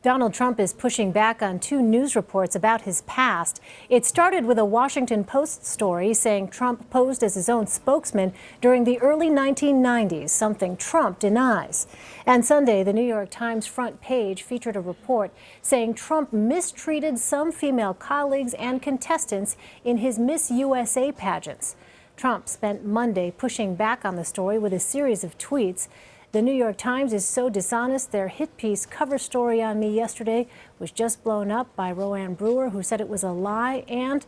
Donald Trump is pushing back on two news reports about his past. It started with a Washington Post story saying Trump posed as his own spokesman during the early 1990s, something Trump denies. And Sunday, the New York Times front page featured a report saying Trump mistreated some female colleagues and contestants in his Miss USA pageants. Trump spent Monday pushing back on the story with a series of tweets. The New York Times is so dishonest, their hit piece cover story on me yesterday was just blown up by Rowanne Brewer, who said it was a lie. And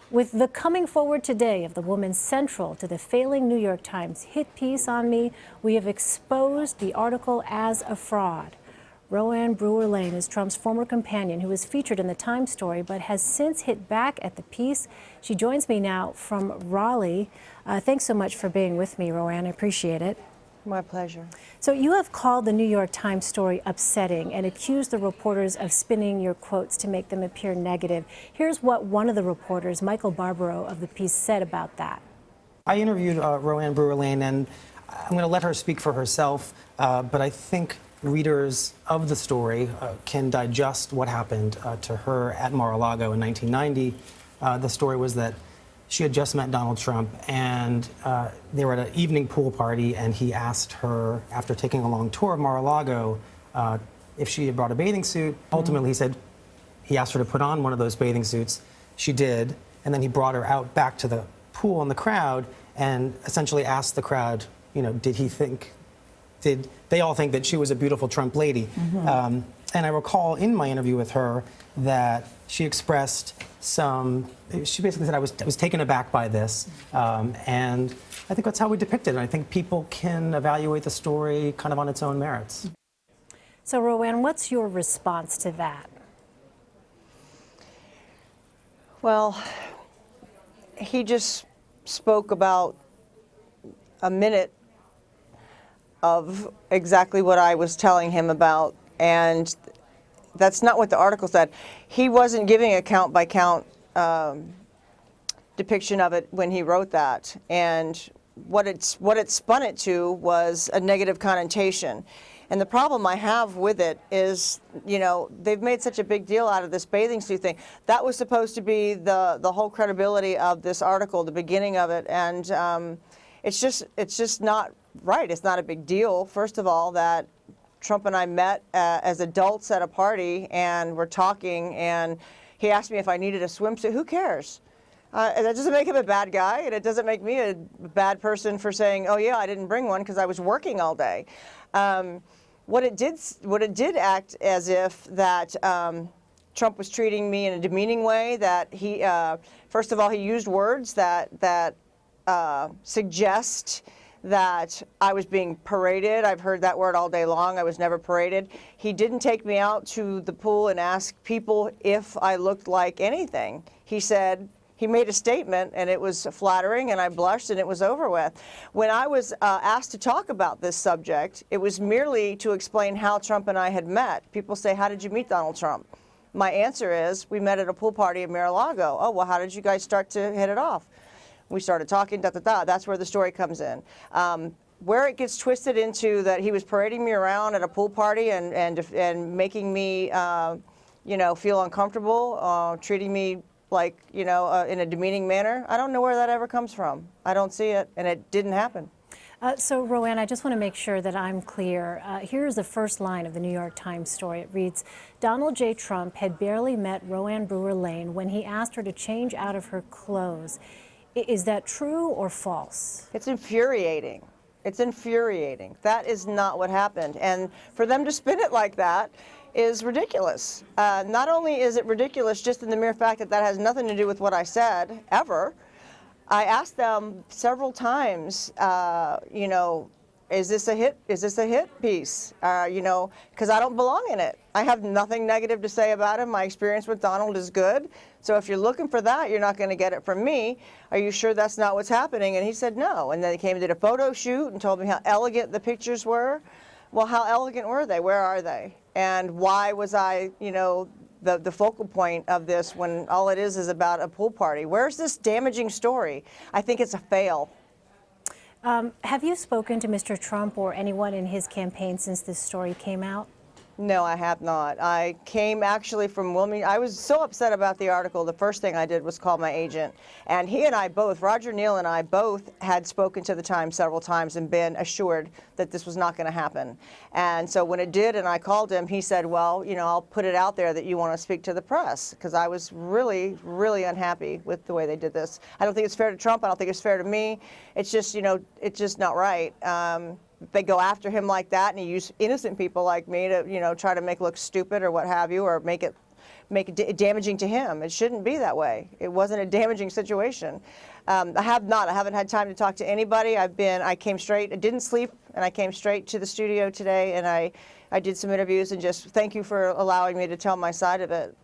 with the coming forward today of the woman central to the failing New York Times hit piece on me, we have exposed the article as a fraud. Rowanne Brewer Lane is Trump's former companion who was featured in the Times story but has since hit back at the piece. She joins me now from Raleigh. Thanks so much for being with me, Rowanne. I appreciate it. My pleasure. So you have called the New York Times story upsetting and accused the reporters of spinning your quotes to make them appear negative. Here's what one of the reporters, Michael Barbaro, of the piece said about that. I interviewed Rowanne Brewer Lane, and I'm going to let her speak for herself, but I think readers of the story can digest what happened to her at Mar-a-Lago in 1990. The story was that she had just met Donald Trump, and they were at an evening pool party, and he asked her, after taking a long tour of Mar-a-Lago, if she had brought a bathing suit. Ultimately, he asked her to put on one of those bathing suits. She did, and then he brought her out back to the pool and the crowd, and essentially asked the crowd, you know, did they all think that she was a beautiful Trump lady? And I recall in my interview with her that she expressed she basically said, I was taken aback by this. And I think that's how we depict it. And I think people can evaluate the story kind of on its own merits. So, Rowanne, what's your response to that? Well, he just spoke about a minute of exactly what I was telling him about, and that's not what the article said. He wasn't giving a count-by-count depiction of it when he wrote that, and what it spun it to was a negative connotation. And the problem I have with it is, you know, they've made such a big deal out of this bathing suit thing. That was supposed to be the whole credibility of this article, the beginning of it, and it's just not right. It's not a big deal, first of all, that Trump and I met as adults at a party and we're talking, and he asked me if I needed a swimsuit. Who cares? And that doesn't make him a bad guy, and it doesn't make me a bad person for saying, oh yeah, I didn't bring one because I was working all day. What it did act as if that Trump was treating me in a demeaning way, that he, first of all, he used words that suggest that I was being paraded. I've heard that word all day long. I was never paraded. He didn't take me out to the pool and ask people if I looked like anything. He said, he made a statement, and it was flattering, and I blushed, and it was over with. When I was asked to talk about this subject, it was merely to explain how Trump and I had met. People say, how did you meet Donald Trump? My answer is, we met at a pool party in Mar-a-Lago. Oh, well, how did you guys start to hit it off? We started talking, That's where the story comes in. Where it gets twisted into that he was parading me around at a pool party and making me, you know, feel uncomfortable, treating me like, you know, in a demeaning manner, I don't know where that ever comes from. I don't see it, and it didn't happen. So, Rowanne, I just want to make sure that I'm clear. Here's the first line of the New York Times story. It reads, Donald J. Trump had barely met Rowanne Brewer Lane when he asked her to change out of her clothes. Is that true or false? It's infuriating. It's infuriating. That is not what happened. And for them to spin it like that is ridiculous. Not only is it ridiculous just in the mere fact that that has nothing to do with what I said, ever. I asked them several times, you know, is this a hit? Is this a hit piece? You know, because I don't belong in it. I have nothing negative to say about him. My experience with Donald is good. So if you're looking for that, you're not going to get it from me. Are you sure that's not what's happening? And he said no. And then he came and did a photo shoot and told me how elegant the pictures were. Well, how elegant were they? Where are they? And why was I, you know, the focal point of this when all it is about a pool party? Where's this damaging story? I think it's a fail. Have you spoken to Mr. Trump or anyone in his campaign since this story came out? No, I have not. I came actually from Wilmington. I was so upset about the article. The first thing I did was call my agent. And he and I both, Roger Neal and I both had spoken to the Times several times and been assured that this was not going to happen. And so when it did and I called him, he said, well, you know, I'll put it out there that you want to speak to the press, because I was really, really unhappy with the way they did this. I don't think it's fair to Trump. I don't think it's fair to me. It's just, you know, it's just not right. They go after him like that, and he used innocent people like me to, you know, try to make it look stupid or what have you, or make it damaging to him. It shouldn't be that way. It wasn't a damaging situation. I haven't had time to talk to anybody. I came straight. I didn't sleep, and I came straight to the studio today, and I did some interviews, and just thank you for allowing me to tell my side of it.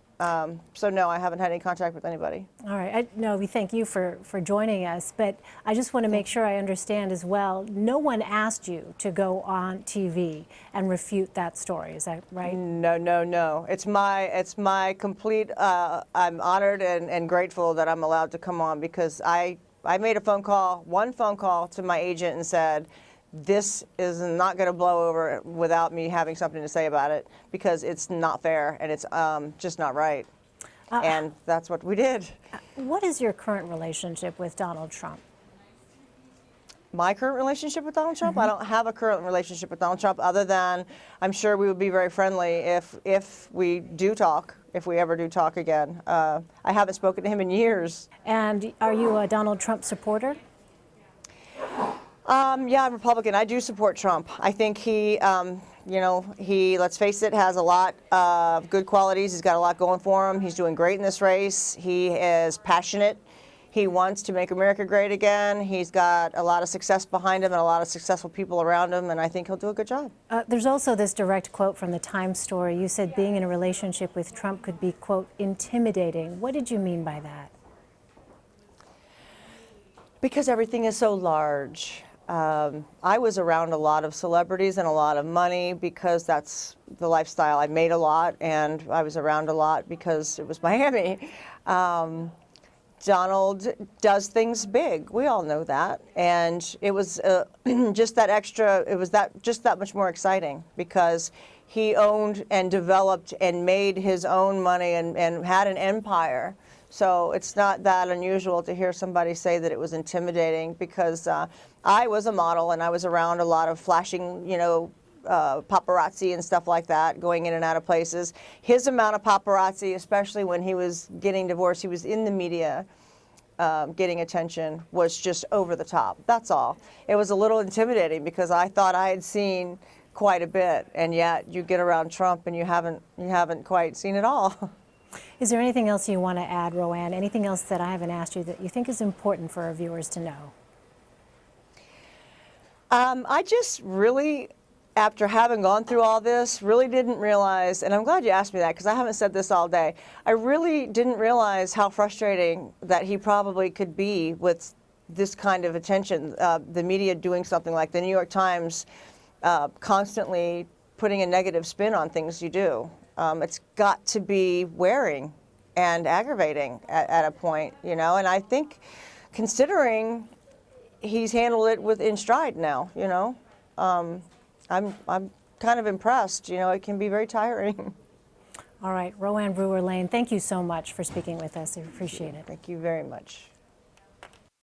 So no, I haven't had any contact with anybody. All right. No, we thank you for joining us, but I just want to make sure I understand as well. No one asked you to go on TV and refute that story. Is that right? No, no, no. It's my complete. I'm honored and grateful that I'm allowed to come on, because I made one phone call to my agent and said, this is not going to blow over without me having something to say about it, because it's not fair and it's just not right. And that's what we did. What is your current relationship with Donald Trump? My current relationship with Donald Trump? I don't have a current relationship with Donald Trump, other than I'm sure we would be very friendly if we do talk, if we ever do talk again. I haven't spoken to him in years. And are you a Donald Trump supporter? Yeah, I'm Republican. I do support Trump. I think he, you know, let's face it, has a lot of good qualities. He's got a lot going for him. He's doing great in this race. He is passionate. He wants to make America great again. He's got a lot of success behind him and a lot of successful people around him, and I think he'll do a good job. There's also this direct quote from the Times story. You said being in a relationship with Trump could be, quote, intimidating. What did you mean by that? Because everything is so large. I was around a lot of celebrities and a lot of money because that's the lifestyle. I made a lot, and I was around a lot because it was Miami. Donald does things big. We all know that, and it was just that extra. It was just that much more exciting, because he owned and developed and made his own money and had an empire. So it's not that unusual to hear somebody say that it was intimidating, because I was a model and I was around a lot of flashing, you know, paparazzi and stuff like that, going in and out of places. His amount of paparazzi, especially when he was getting divorced, he was in the media getting attention, was just over the top. That's all. It was a little intimidating, because I thought I had seen quite a bit, and yet you get around Trump and you haven't quite seen it all. Is there anything else you want to add, Rowanne? Anything else that I haven't asked you that you think is important for our viewers to know? I just really, after having gone through all this, really didn't realize, and I'm glad you asked me that, because I haven't said this all day, I really didn't realize how frustrating that he probably could be with this kind of attention. The media doing something like the New York Times constantly putting a negative spin on things you do. It's got to be wearing and aggravating at a point, you know, and I think, considering he's handled it in stride now, you know, I'm kind of impressed. You know, it can be very tiring. All right, Rowanne Brewer Lane, thank you so much for speaking with us. I appreciate it. Thank you very much.